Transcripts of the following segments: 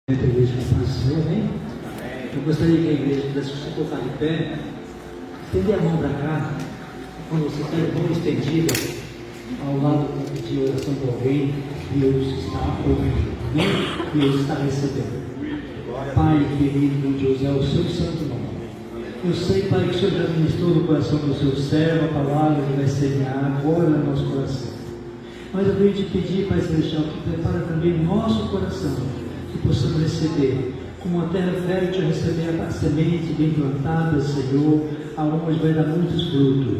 A igreja com paz do Senhor, amém? Eu gostaria que a igreja pudesse se colocar de pé, estender a mão para cá, quando você tem a mão estendida ao lado de oração de alguém, Deus está ouvindo, amém? Deus está recebendo. Pai querido, meu Deus, é o seu santo nome. Eu sei, Pai, que o Senhor já ministrou no coração do seu servo a palavra que vai semear agora no nosso coração. Mas eu venho te pedir, Pai Celestial, que prepara também o nosso coração, que possamos receber, como uma terra fértil, receber a semente bem plantada, Senhor, aonde vai dar muitos frutos.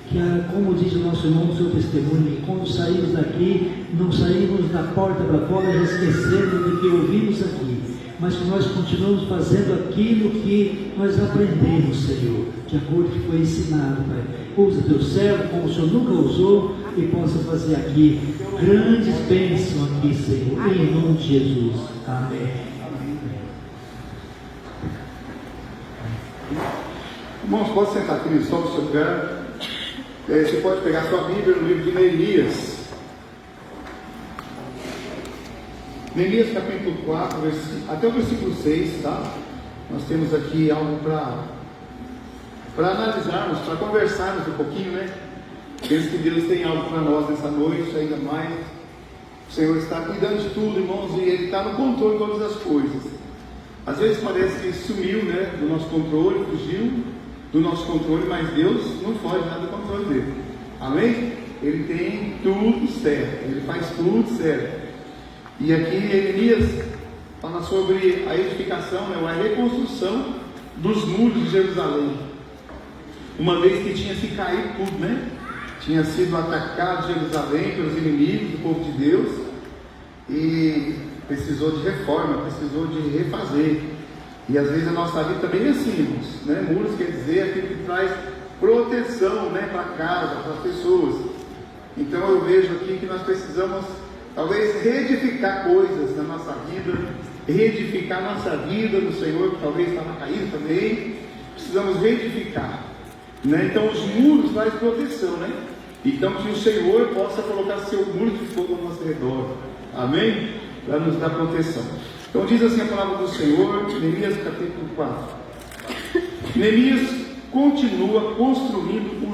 Que, como diz o nosso irmão do seu testemunho, que quando saímos daqui, não saímos da porta para fora já esquecendo do que ouvimos aqui, mas que nós continuamos fazendo aquilo que nós aprendemos, Senhor, de acordo com o que foi ensinado, Pai. Usa teu servo como o Senhor nunca usou e possa fazer aqui grandes bênçãos aqui, Senhor, em nome de Jesus. Amém. Irmãos, pode sentar aqui no sol do seu lugar. Você pode pegar sua Bíblia no livro de Neemias. Neemias capítulo 4, até o versículo 6, tá? Nós temos aqui algo para analisarmos, para conversarmos um pouquinho, né? Penso que Deus tem algo para nós nessa noite, ainda mais. O Senhor está cuidando de tudo, irmãos, e Ele está no controle de todas as coisas. Às vezes parece que sumiu, né, do nosso controle, fugiu do nosso controle, mas Deus não foge nada do controle dele. Amém? Ele tem tudo certo, Ele faz tudo certo. E aqui Neemias fala sobre a edificação, né, a reconstrução dos muros de Jerusalém. Uma vez que tinha se caído tudo, né? Tinha sido atacado Jerusalém pelos inimigos do povo de Deus e precisou de reforma, precisou de refazer. E às vezes a nossa vida também é assim, irmãos, né? Muros quer dizer aquilo que traz proteção, né, para casa, para as pessoas. Então eu vejo aqui que nós precisamos talvez reedificar coisas na nossa vida, reedificar nossa vida no Senhor, que talvez estava caído também. Precisamos reedificar, né? Então os muros trazem proteção, né? Então que o Senhor possa colocar seu muro de fogo ao nosso redor, amém? Para nos dar proteção. Então diz assim a palavra do Senhor, Neemias capítulo 4. Neemias continua construindo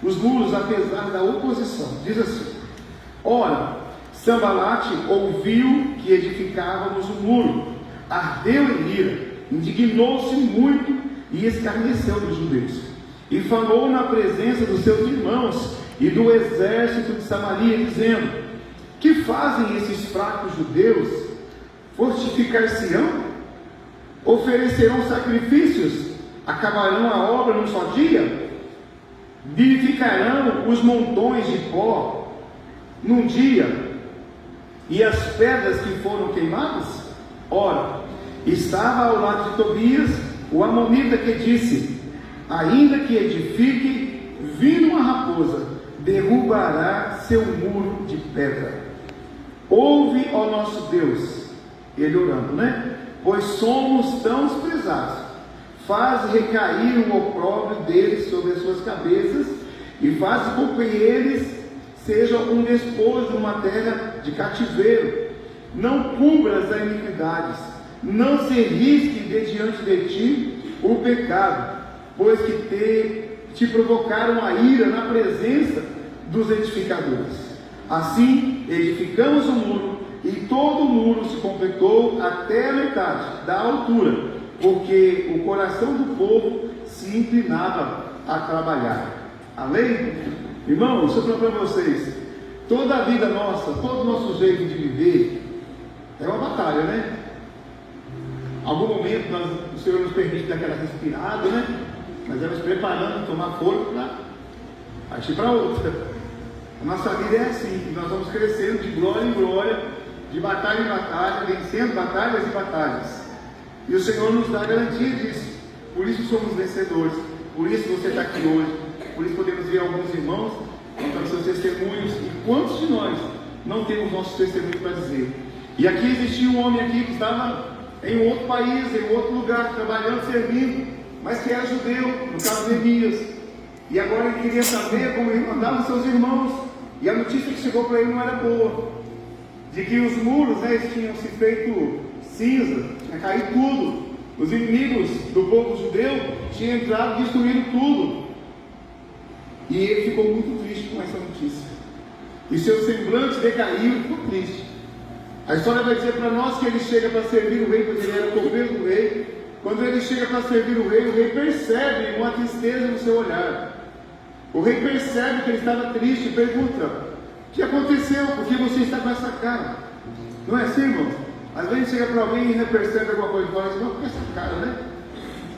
os muros apesar da oposição. Diz assim: ora, Sambalate ouviu que edificávamos o muro, ardeu em ira, indignou-se muito e escarneceu dos judeus, e falou na presença dos seus irmãos e do exército de Samaria, dizendo: que fazem esses fracos judeus? Fortificar-se-ão? Oferecerão sacrifícios? Acabarão a obra num só dia? Vivificarão os montões de pó num dia, e as pedras que foram queimadas? Ora, estava ao lado de Tobias o amonita, que disse: ainda que edifique, vindo uma raposa, derrubará seu muro de pedra. Ouve, ó nosso Deus, ele orando, né? Pois somos tão desprezados. Faz recair o opróbrio deles sobre as suas cabeças, e faz com que eles sejam um despojo numa terra de cativeiro. Não cubras as iniquidades, não se risque de diante de ti o pecado, pois que te provocaram a ira na presença dos edificadores. Assim edificamos o muro, e todo o muro se completou até a metade da altura, porque o coração do povo se inclinava a trabalhar. Amém? Irmãos, deixa eu falar para vocês, toda a vida nossa, todo o nosso jeito de viver é uma batalha, né? Algum momento o Senhor nos permite dar aquela respirada, né? Nós vamos preparando, tomar fôlego para partir para outra. A nossa vida é assim, nós vamos crescendo de glória em glória, de batalha em batalha, vencendo batalhas e batalhas. E o Senhor nos dá a garantia disso. Por isso somos vencedores, por isso você está aqui hoje, por isso podemos ver alguns irmãos contando seus testemunhos. E quantos de nós não temos nossos testemunhos para dizer? E aqui existia um homem aqui que estava em outro país, em outro lugar, trabalhando, servindo, mas que era judeu, no caso de Neemias. E agora ele queria saber como ele mandava seus irmãos, e a notícia que chegou para ele não era boa, de que os muros, né, tinham se feito cinza, tinha caído tudo. Os inimigos do povo judeu tinham entrado e destruído tudo. E ele ficou muito triste com essa notícia. E seu semblante decaiu e ficou triste. A história vai dizer para nós que ele chega para servir o rei, porque ele era o copeiro do rei. Quando ele chega para servir o rei percebe uma tristeza no seu olhar. O rei percebe que ele estava triste e pergunta: o que aconteceu? Por que você está com essa cara? Não é assim, irmãos? Às vezes chega para alguém e percebe alguma coisa e fala assim: não, por que essa cara, né?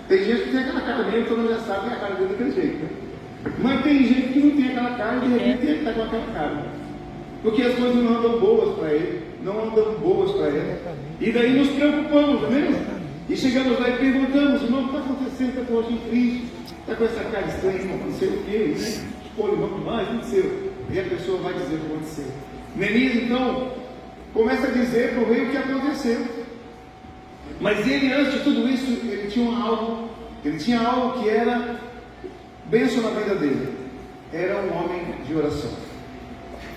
Tem gente que tem aquela cara mesmo, todo mundo já sabe que é a cara dele daquele jeito, né? Mas tem gente que não tem aquela cara e de repente ele está com aquela cara. Porque as coisas não andam boas para ele, não andam boas para ele. E daí nos preocupamos, não é mesmo? E chegamos lá e perguntamos: irmão, o que está acontecendo? Está com hoje triste? Está com essa cara estranha? Não aconteceu o quê? Escolhe não demais, não aconteceu. E a pessoa vai dizer o que aconteceu. Neemias então começa a dizer para o rei o que aconteceu. Mas ele, antes de tudo isso, ele tinha algo que era bênção na vida dele. Era um homem de oração.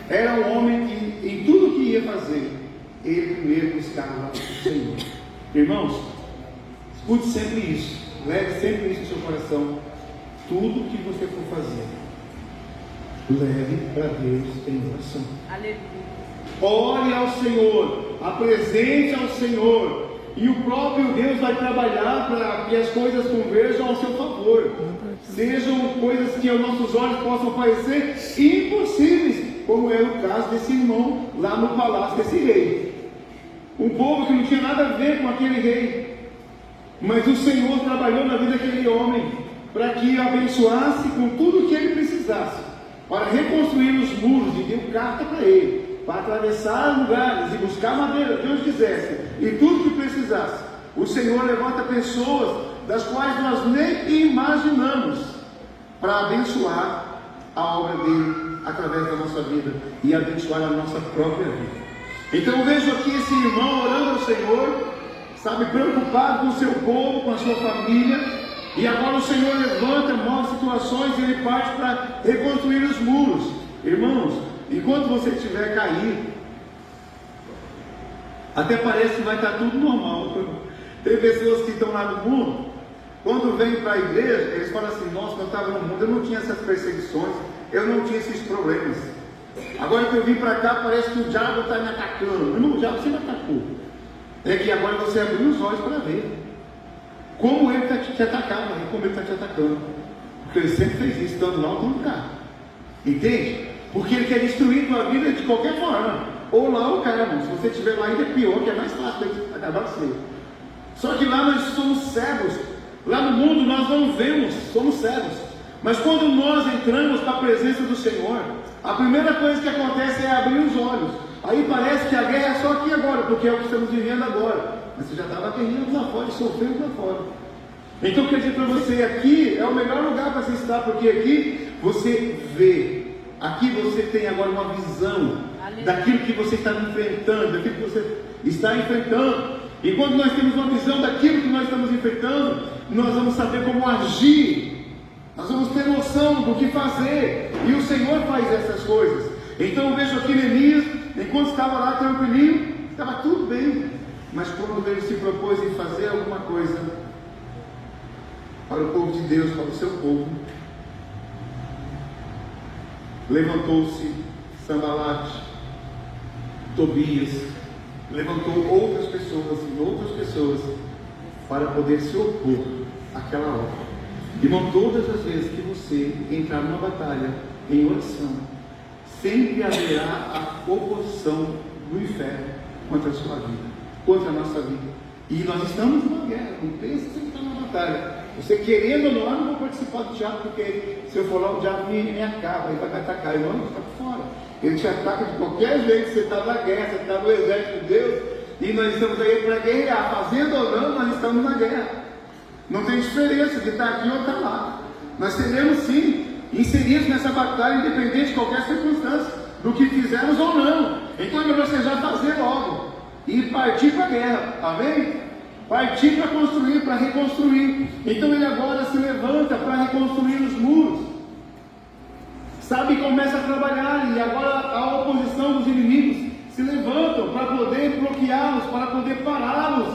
Era um homem que, em tudo que ia fazer, ele primeiro buscava o Senhor. Irmãos, escute sempre isso. Leve sempre isso no seu coração. Tudo que você for fazer, leve para Deus em oração. Aleluia. Ore ao Senhor, apresente ao Senhor, e o próprio Deus vai trabalhar para que as coisas converjam ao seu favor. Sejam coisas que aos nossos olhos possam parecer impossíveis, como era o caso desse irmão lá no palácio desse rei. Um povo que não tinha nada a ver com aquele rei, mas o Senhor trabalhou na vida daquele homem para que o abençoasse com tudo o que ele precisasse, para reconstruir os muros, e deu carta para ele, para atravessar lugares e buscar madeira, Deus quisesse, e tudo que precisasse. O Senhor levanta pessoas das quais nós nem imaginamos, para abençoar a obra dele através da nossa vida e abençoar a nossa própria vida. Então eu vejo aqui esse irmão orando ao Senhor, sabe, preocupado com o seu povo, com a sua família. E agora o Senhor levanta, mostra situações e ele parte para reconstruir os muros. Irmãos, enquanto você estiver caído, até parece que vai estar tudo normal. Tem pessoas que estão lá no mundo, quando vêm para a igreja, eles falam assim: nossa, eu estava no mundo, eu não tinha essas perseguições, eu não tinha esses problemas. Agora que eu vim para cá, parece que o diabo está me atacando. Irmão, o diabo sempre atacou. É que agora você abriu os olhos para ver como ele está te atacando, como ele está te atacando. Porque ele sempre fez isso, estando lá ou estando cá. Entende? Porque ele quer destruir tua vida de qualquer forma. Ou lá ou cá, irmão. Se você estiver lá ainda é pior, que é mais fácil de acabar com você. Só que lá nós somos cegos. Lá no mundo nós não vemos, somos cegos. Mas quando nós entramos para a presença do Senhor, a primeira coisa que acontece é abrir os olhos. Aí parece que a guerra é só aqui agora, porque é o que estamos vivendo agora. Mas você já estava guerreando lá fora e sofrendo lá fora. Então eu quero dizer para você, aqui é o melhor lugar para você estar, porque aqui você vê. Aqui você tem agora uma visão daquilo que você está enfrentando, daquilo que você está enfrentando. E quando nós temos uma visão daquilo que nós estamos enfrentando, nós vamos saber como agir. Nós vamos ter noção do que fazer. E o Senhor faz essas coisas. Então eu vejo aqui Neemias, enquanto estava lá tranquilinho, estava tudo bem. Mas quando ele se propôs em fazer alguma coisa para o povo de Deus, para o seu povo, levantou-se Sanbalate, Tobias, levantou outras pessoas e outras pessoas para poder se opor àquela obra. Irmão, todas as vezes que você entrar numa batalha em oração, sempre haverá a oposição do inferno contra a sua vida, contra a nossa vida. E nós estamos numa guerra, não pensa que você está numa batalha. Você querendo ou não, eu não vou participar do diabo, porque se eu for lá, o diabo me acaba, ele vai me atacar. Eu não, está fora. Ele te ataca de qualquer jeito, você está na guerra, você está no exército de Deus, e nós estamos aí para guerrear, fazendo ou não, nós estamos na guerra. Não tem diferença de estar aqui ou estar lá. Nós seremos sim inseridos nessa batalha, independente de qualquer circunstância, do que fizermos ou não. Então é melhor você já fazer logo e partir para a guerra, amém? Partir para construir, para reconstruir. Então ele agora se levanta para reconstruir os muros, sabe, começa a trabalhar. E agora a oposição dos inimigos se levantam para poder bloqueá-los, para poder pará-los,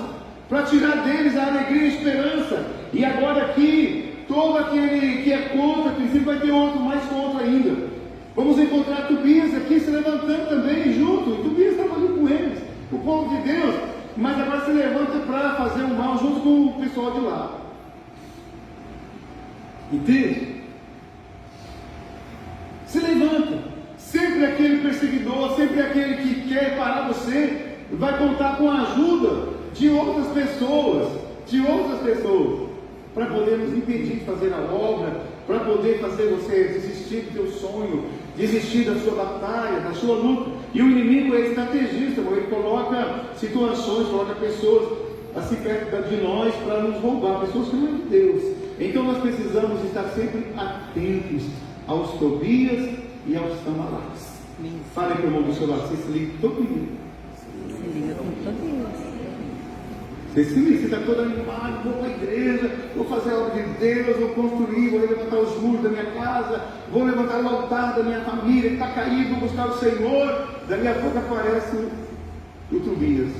para tirar deles a alegria e a esperança. E agora aqui, todo aquele que é contra, que vai ter outro mais contra ainda. Vamos encontrar Tobias aqui se levantando também junto. E Tobias estava ali com eles, o povo de Deus, mas agora se levanta para fazer o mal junto com o pessoal de lá. Entende? Se levanta. Sempre aquele perseguidor, sempre aquele que quer parar você, vai contar com a ajuda de outras pessoas, para poder nos impedir de fazer a obra, para poder fazer você desistir do seu sonho, desistir da sua batalha, da sua luta. E o inimigo é estrategista, ele coloca situações, coloca pessoas assim perto de nós para nos roubar, pessoas que não é de Deus. Então nós precisamos estar sempre atentos aos Tobias e aos Sanbalats. Fale para o irmão do seu lado, você se liga todo dia. Se liga com Tobias. Você se liga, você está todo animado, vou para a igreja, vou fazer a obra de Deus, vou construir, vou levantar os muros da minha casa, vou levantar o altar da minha família, que está caído, vou buscar o Senhor. Daqui a pouco aparece o Tobias.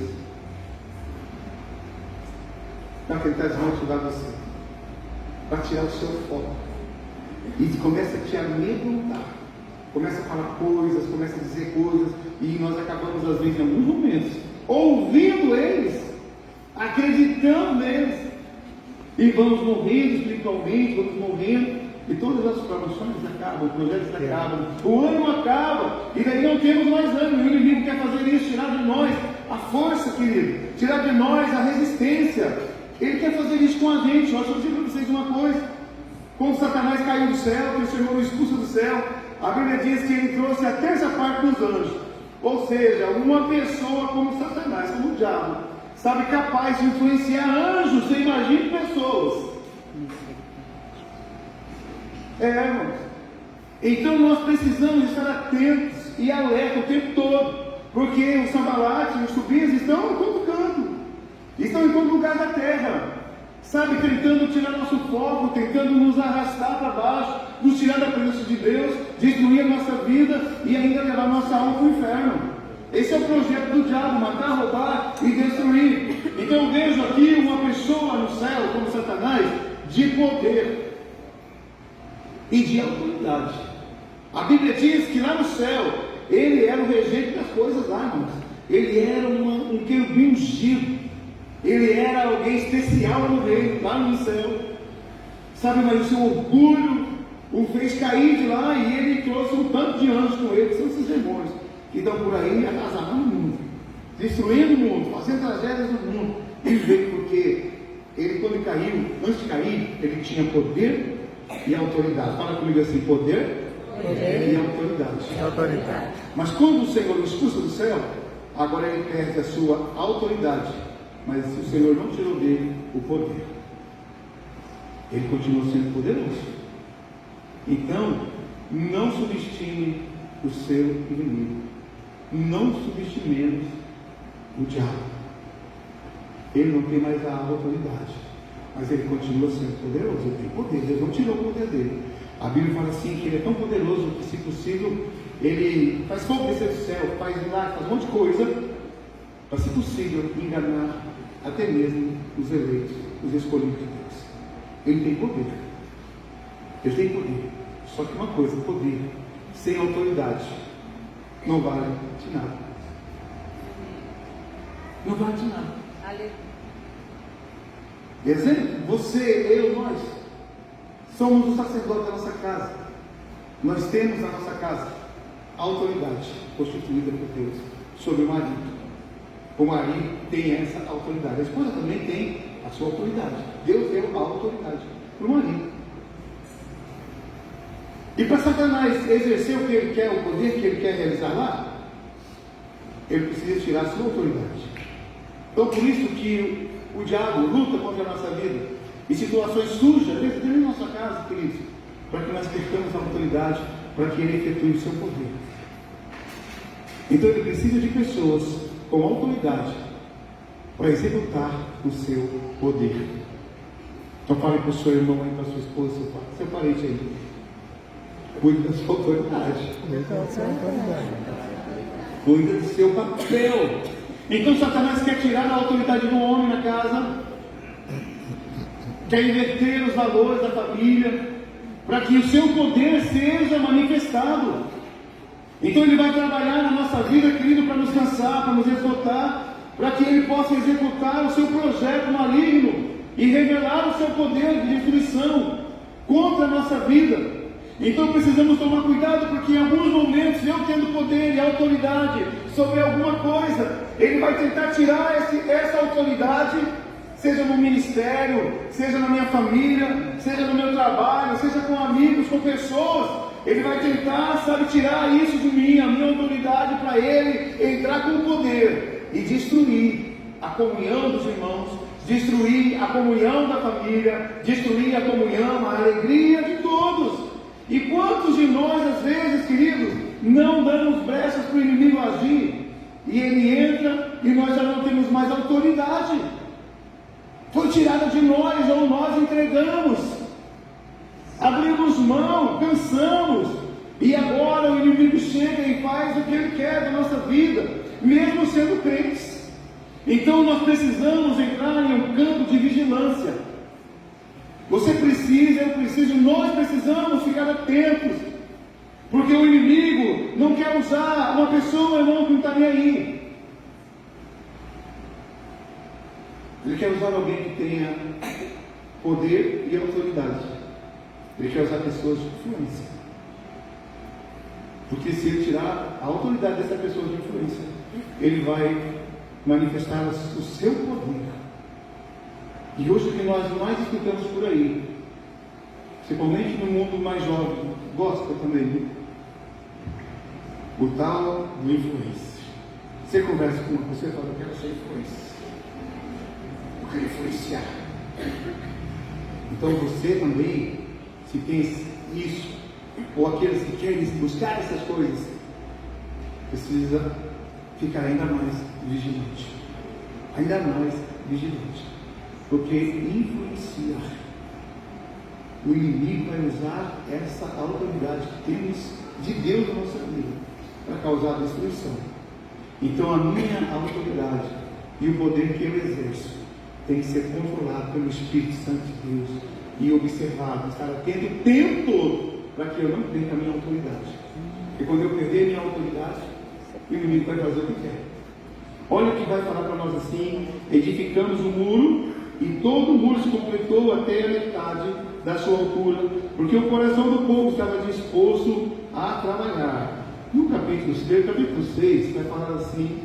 Para tentar desmotivar você, para tirar o seu foco. E começa a te amedrontar. Começa a falar coisas, começa a dizer coisas, e nós acabamos, às vezes, em alguns momentos, ouvindo eles, acreditando neles, e vamos morrendo espiritualmente, vamos morrendo, e todas as promoções acabam, os projetos acabam, o ano acaba, e daí não temos mais ânimo. O inimigo quer fazer isso, tirar de nós a força, querido, tirar de nós a resistência. Ele quer fazer isso com a gente. Eu acho que eu digo para vocês uma coisa: quando Satanás caiu do céu, que o Senhor o expulsa do céu, a Bíblia diz que ele trouxe a terça parte dos anjos. Ou seja, uma pessoa como Satanás, como o diabo, sabe, capaz de influenciar anjos. Você imagina pessoas. Irmãos. Então nós precisamos estar atentos e alerta o tempo todo, porque os Sanbalats e os Tobias estão em todo canto, estão em todo lugar da terra, sabe, tentando tirar nosso foco, tentando nos arrastar para baixo, nos tirar da presença de Deus, destruir a nossa vida e ainda levar nossa alma para o inferno. Esse é o projeto do diabo: matar, roubar e destruir. Então eu vejo aqui uma pessoa no céu, como Satanás, de poder e de autoridade. A Bíblia diz que lá no céu ele era o regente das coisas lá, irmãos. Ele era um querubim ungido. Ele era alguém especial no reino, lá no céu. Sabe, mas o seu orgulho o fez cair de lá, e ele trouxe um tanto de anjos com ele, que são esses demônios que estão por aí arrasando o mundo, destruindo o mundo, fazendo tragédias no mundo. Ele veio porque ele, quando caiu, antes de cair, ele tinha poder e autoridade. Fala comigo assim: poder e autoridade. Mas quando o Senhor o expulsa do céu, agora ele perde a sua autoridade, mas o Senhor não tirou dele o poder. Ele continua sendo poderoso. Então, não subestime o seu inimigo. Não subestimemos o diabo. Ele não tem mais a autoridade, mas ele continua sendo poderoso. Ele tem poder. Deus não tirou o poder dele. A Bíblia fala assim que ele é tão poderoso que, se possível, ele faz fogo descer do céu, faz milagre, faz um monte de coisa, para, se possível, enganar até mesmo os eleitos, os escolhidos de Deus. Ele tem poder. Ele tem poder. Só que uma coisa: poder sem autoridade não vale de nada. Não vale de nada. Exemplo: você, eu, nós somos os sacerdotes da nossa casa. Nós temos na nossa casa a autoridade constituída por Deus sobre o marido. O marido tem essa autoridade. A esposa também tem a sua autoridade. Deus deu a autoridade para o marido. E para Satanás exercer o que ele quer, o poder que ele quer realizar lá, ele precisa tirar a sua autoridade. Então, por isso que o diabo luta contra a nossa vida em situações sujas, dentro da nossa casa, queridos, para que nós percamos a autoridade, para que ele efetue o seu poder. Então, ele precisa de pessoas com autoridade para executar o seu poder. Então, fale para o seu irmão aí, para a sua esposa, seu parente aí: cuide da sua autoridade. cuida do seu papel. Então Satanás quer tirar a autoridade do homem na casa, quer inverter os valores da família, para que o seu poder seja manifestado. Então ele vai trabalhar na nossa vida, querido, para nos cansar, para nos esgotar, para que ele possa executar o seu projeto maligno e revelar o seu poder de destruição contra a nossa vida. Então precisamos tomar cuidado, porque em alguns momentos, eu tendo poder e autoridade sobre alguma coisa, ele vai tentar tirar essa autoridade, seja no ministério, seja na minha família, seja no meu trabalho, seja com amigos, com pessoas. Ele vai tentar, sabe, tirar isso de mim, a minha autoridade, para ele entrar com poder e destruir a comunhão dos irmãos, destruir a comunhão da família, destruir a comunhão, a alegria de todos. E quantos de nós, às vezes, queridos, não damos brechas para o inimigo agir, e ele entra e nós já não temos mais autoridade, foi tirada de nós, ou nós entregamos, abrimos mão, cansamos, e agora o inimigo chega e faz o que ele quer da nossa vida, mesmo sendo crentes. Então nós precisamos entrar em um campo de vigilância. Você precisa, eu preciso, nós precisamos ficar atentos, porque o inimigo não quer usar uma pessoa, irmão, que não está nem aí. Ele quer usar alguém que tenha poder e autoridade. Ele quer usar pessoas de influência. Porque se ele tirar a autoridade dessa pessoa de influência, ele vai manifestar o seu poder. E hoje o que nós mais escutamos por aí, principalmente no mundo mais jovem, gosta também, né? O tal do influência. Você conversa com uma pessoa e fala: eu quero ser influência, eu quero influenciar. Então você também, se tem isso, ou aqueles que querem buscar essas coisas, precisa ficar ainda mais vigilante, ainda mais vigilante, porque influenciar, o inimigo vai usar essa autoridade que temos de Deus na nossa vida para causar destruição. Então a minha autoridade e o poder que eu exerço tem que ser controlado pelo Espírito Santo de Deus e observado, estar atento o tempo todo, para que eu não perca a minha autoridade. Porque quando eu perder a minha autoridade, o inimigo vai fazer o que quer. Olha o que vai falar para nós assim: edificamos o muro, e todo o muro se completou até a metade da sua altura, porque o coração do povo estava disposto a trabalhar. No capítulo 6, vai falar assim: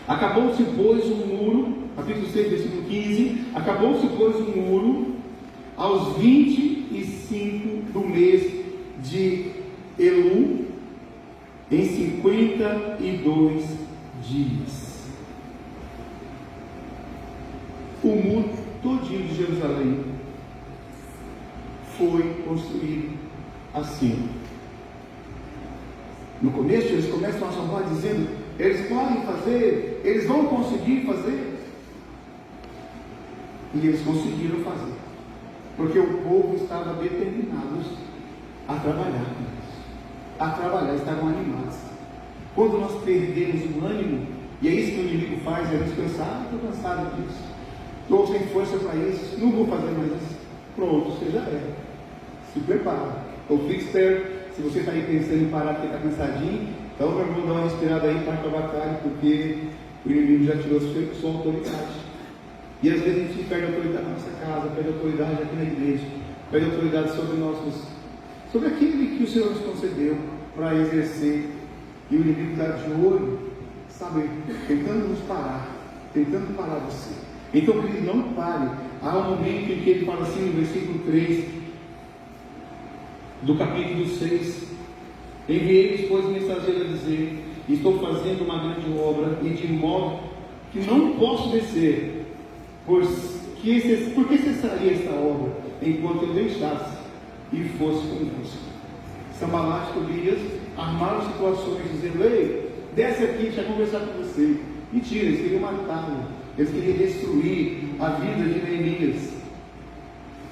acabou-se, pois, o muro, capítulo 6, versículo 15, acabou-se, pois, o muro aos 25 do mês de Elu, em 52 dias. O muro todinho de Jerusalém foi construído assim. No começo eles começam a assombrar, dizendo: eles podem fazer, eles vão conseguir fazer. E eles conseguiram fazer, porque o povo estava determinado a trabalhar com isso, a trabalhar, estavam animados. Quando nós perdemos o ânimo, e é isso que o inimigo faz, é nos cansar: estou cansado disso, estou sem força para isso, não vou fazer mais isso. Pronto, você já é. Se prepara, ou fique esperto. Se você está aí pensando em parar porque está cansadinho, então meu irmão, dá uma respirada aí, parte a batalha, porque o inimigo já tirou sua autoridade. E às vezes a gente perde a autoridade na nossa casa, perde a autoridade aqui na igreja, perde a autoridade sobre aquilo que o Senhor nos concedeu para exercer. E o inimigo está de olho, sabe, tentando nos parar, tentando parar você. Então, querido, não pare. Há um momento em que ele fala assim, no versículo 3 do capítulo 6: enviei-lhes, pois, mensageiro a dizer: estou fazendo uma grande obra, e de modo que não posso descer, por que cessaria esta obra enquanto eu deixasse e fosse convosco? Sanballat e Tobias armaram situações, dizendo: ei, desce aqui, deixa eu conversar com você. Mentira, eles queriam matá-lo, eles queriam destruir a vida de Neemias.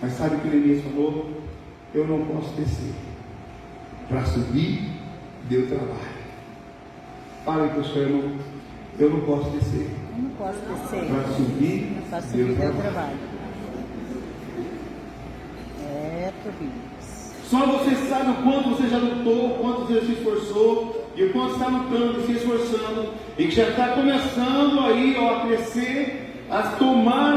Mas sabe o que Neemias falou? Eu não posso descer para subir deu trabalho. Fala para o seu irmão, eu não posso descer. Eu não posso descer. Para subir, Para subir deu trabalho. É, Tobias. Só você sabe o quanto você já lutou, o quanto você se esforçou, e o quanto está lutando e se esforçando, e que já está começando aí a crescer, a tomar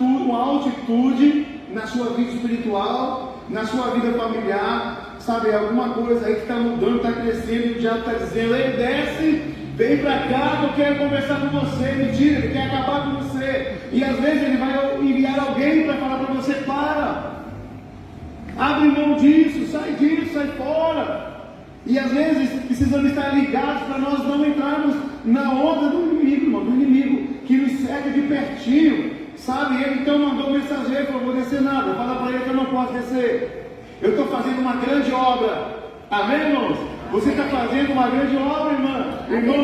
uma altitude na sua vida espiritual, na sua vida familiar, sabe, alguma coisa aí que está mudando, está crescendo, e o diabo está dizendo, ei, desce, vem para cá que eu quero conversar com você, mentira, ele quer acabar com você, e às vezes ele vai enviar alguém para falar para você, abre mão disso, sai fora. E às vezes precisamos estar ligados para nós não entrarmos na onda do inimigo, irmão, do inimigo, que nos segue de pertinho, sabe? Ele então mandou um mensageiro, falou, vou descer nada, fala para ele que eu não posso descer. Eu estou fazendo uma grande obra, amém, irmãos? Você está fazendo uma grande obra, irmão.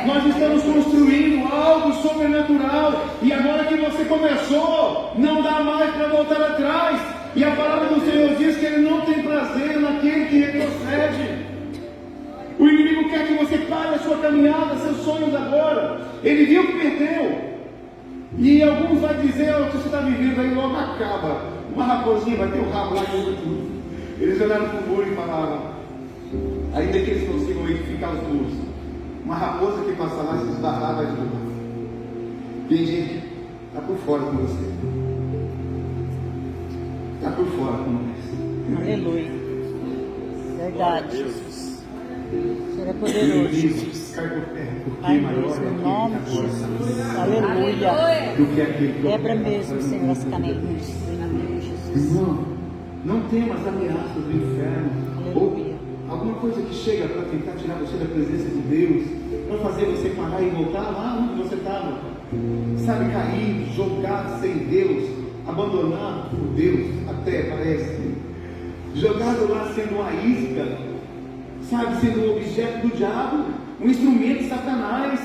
Nós estamos construindo algo sobrenatural, e agora que você começou, não dá mais para voltar atrás. E a palavra do Senhor diz que Ele não tem prazer naquele que retrocede. O inimigo quer que você pare a sua caminhada, seus sonhos agora. Ele viu que perdeu. E alguns vão dizer, o que você está vivendo aí logo acaba. Uma raposinha vai ter o rabo lá de tudo. Eles olharam para o muro e falaram, ainda que eles consigam edificar os muros, uma raposa que passa lá se esbarrar vai derrubar. Tem gente, está por fora com você. Está por fora com nós. Aleluia. Verdade, Jesus. O Senhor é poderoso, Jesus. Pai Deus, no nome de Jesus. Aleluia. Quebra mesmo, Senhor, as canelinhas. Em nome de Jesus. Irmão, não temas ameaças do inferno. Aleluia. Ou alguma coisa que chega para tentar tirar você da presença de Deus, para fazer você parar e voltar lá onde você estava. Sabe, cair, jogar sem Deus, abandonado por Deus, até parece, jogado lá sendo uma isca, sabe, sendo um objeto do diabo, um instrumento de Satanás,